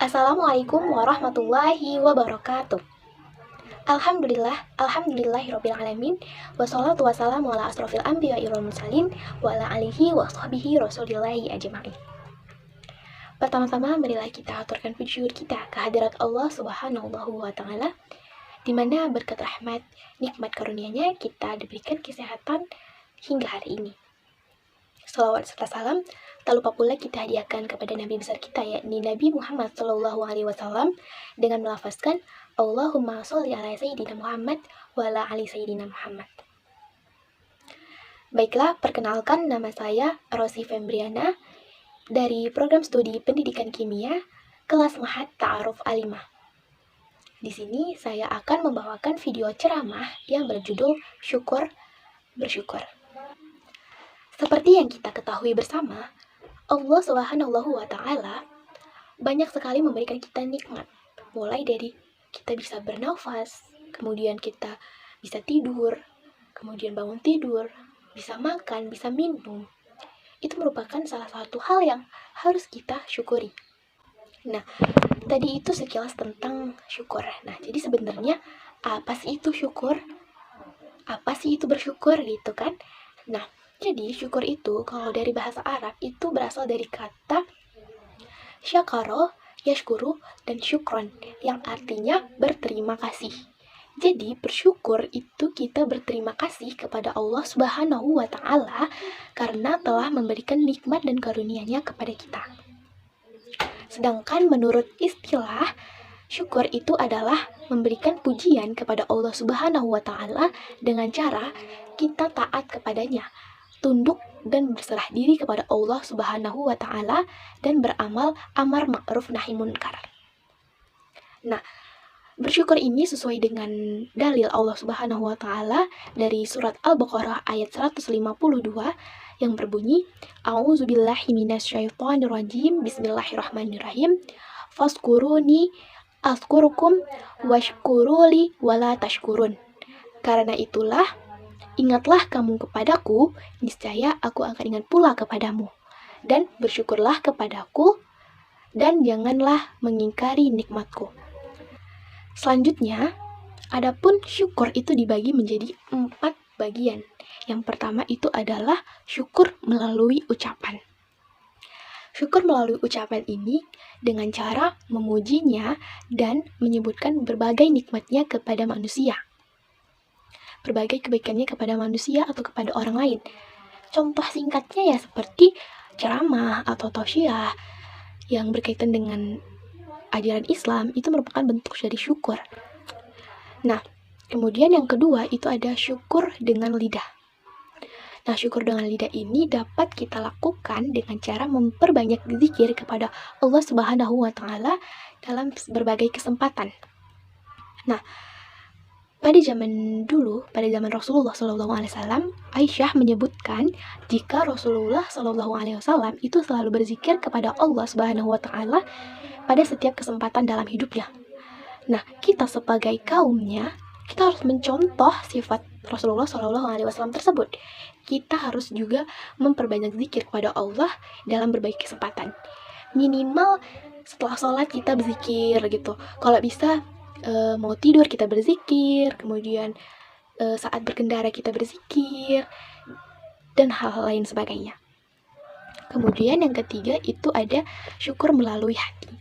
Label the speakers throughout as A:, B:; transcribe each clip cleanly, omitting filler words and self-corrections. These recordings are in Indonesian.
A: Assalamualaikum warahmatullahi wabarakatuh. Alhamdulillahirrabbilalamin. Wassalatu wassalamu ala asrofil anbiya'i wal mursalin wa ala alihi wa sahbihi rasulillahi ajma'in. Pertama-tama marilah kita aturkan puji syukur kita kehadirat Allah Subhanahu wa taala, di mana berkat rahmat nikmat karunia-Nya kita diberikan kesehatan hingga hari ini. Salawat serta salam tak lupa pula kita hadiahkan kepada Nabi besar kita, yakni Nabi Muhammad SAW, dengan melafazkan Allahumma sholli ala Sayyidina Muhammad wa ala ali Sayyidina Muhammad. Baiklah, perkenalkan, nama saya Rosi Fembriana dari program studi pendidikan kimia kelas Mahat Ta'aruf Alimah. Di sini saya akan membawakan video ceramah yang berjudul Syukur Bersyukur. Seperti yang kita ketahui bersama, Allah Subhanahu wa taala banyak sekali memberikan kita nikmat. Mulai dari kita bisa bernafas, kemudian kita bisa tidur, kemudian bangun tidur, bisa makan, bisa minum. Itu merupakan salah satu hal yang harus kita syukuri. Nah, tadi itu sekilas tentang syukur. Nah, jadi sebenarnya apa sih itu syukur? Apa sih itu bersyukur gitu kan? Nah, jadi syukur itu kalau dari bahasa Arab itu berasal dari kata syakaro, yashkuru, dan syukron yang artinya berterima kasih. Jadi bersyukur itu kita berterima kasih kepada Allah Subhanahu wa taala karena telah memberikan nikmat dan karunia-Nya kepada kita. Sedangkan menurut istilah, syukur itu adalah memberikan pujian kepada Allah Subhanahu wa taala dengan cara kita taat kepadanya, tunduk dan berserah diri kepada Allah Subhanahu wa taala dan beramal amar ma'ruf nahi munkar. Nah, bersyukur ini sesuai dengan dalil Allah Subhanahu wa taala dari surat Al-Baqarah ayat 152 yang berbunyi, A'udzubillahi minasyaitonirrajim, bismillahirrahmanirrahim, faskuruni azkurukum washkuruli wala tashkurun. Karena itulah, ingatlah kamu kepadaku, niscaya aku akan ingat pula kepadamu. Dan bersyukurlah kepadaku, dan janganlah mengingkari nikmatku. Selanjutnya, adapun syukur itu dibagi menjadi 4 bagian. Yang pertama itu adalah syukur melalui ucapan. Syukur melalui ucapan ini dengan cara memujinya dan menyebutkan berbagai nikmatnya kepada manusia, berbagai kebaikannya kepada manusia atau kepada orang lain. Contoh singkatnya ya seperti ceramah atau tausiah yang berkaitan dengan ajaran Islam, itu merupakan bentuk dari syukur. Nah, kemudian yang kedua itu ada syukur dengan lidah. Nah, syukur dengan lidah ini dapat kita lakukan dengan cara memperbanyak zikir kepada Allah Subhanahu wa taala dalam berbagai kesempatan. Nah, pada zaman dulu, pada zaman Rasulullah SAW, Aisyah menyebutkan jika Rasulullah SAW itu selalu berzikir kepada Allah Subhanahu wa taala pada setiap kesempatan dalam hidupnya. Nah, kita sebagai kaumnya, kita harus mencontoh sifat Rasulullah SAW tersebut. Kita harus juga memperbanyak zikir kepada Allah dalam berbagai kesempatan. Minimal setelah sholat kita berzikir gitu. Kalau bisa mau tidur kita berzikir, kemudian saat berkendara kita berzikir, dan hal-hal lain sebagainya. Kemudian yang ketiga itu ada syukur melalui hati.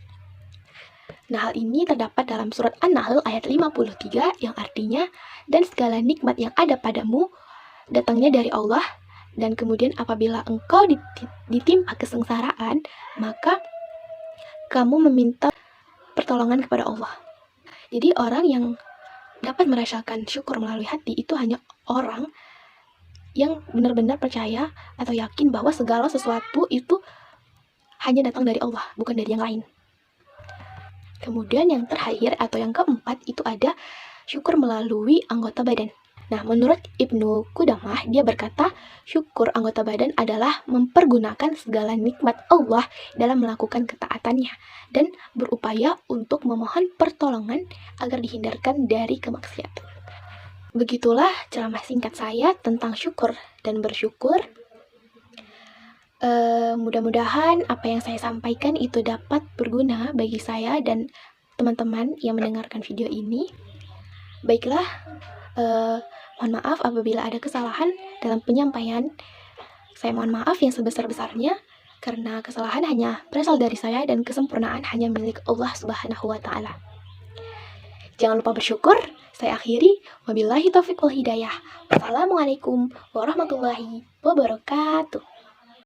A: Nah, hal ini terdapat dalam surat An-Nahl ayat 53 yang artinya, dan segala nikmat yang ada padamu datangnya dari Allah, dan kemudian apabila engkau ditimpa kesengsaraan, maka kamu meminta pertolongan kepada Allah. Jadi orang yang dapat merasakan syukur melalui hati itu hanya orang yang benar-benar percaya atau yakin bahwa segala sesuatu itu hanya datang dari Allah, bukan dari yang lain. Kemudian yang terakhir atau yang keempat itu ada syukur melalui anggota badan. Nah, menurut Ibnu Qudamah, dia berkata, syukur anggota badan adalah mempergunakan segala nikmat Allah dalam melakukan ketaatannya dan berupaya untuk memohon pertolongan agar dihindarkan dari kemaksiatan. Begitulah ceramah singkat saya tentang syukur dan bersyukur. Mudah-mudahan apa yang saya sampaikan itu dapat berguna bagi saya dan teman-teman yang mendengarkan video ini. Baiklah, mohon maaf apabila ada kesalahan dalam penyampaian. Saya mohon maaf yang sebesar-besarnya, karena kesalahan hanya berasal dari saya dan kesempurnaan hanya milik Allah Subhanahu wa Ta'ala. Jangan lupa bersyukur. Saya akhiri. Wabillahi taufiq wal hidayah. Wassalamualaikum warahmatullahi wabarakatuh.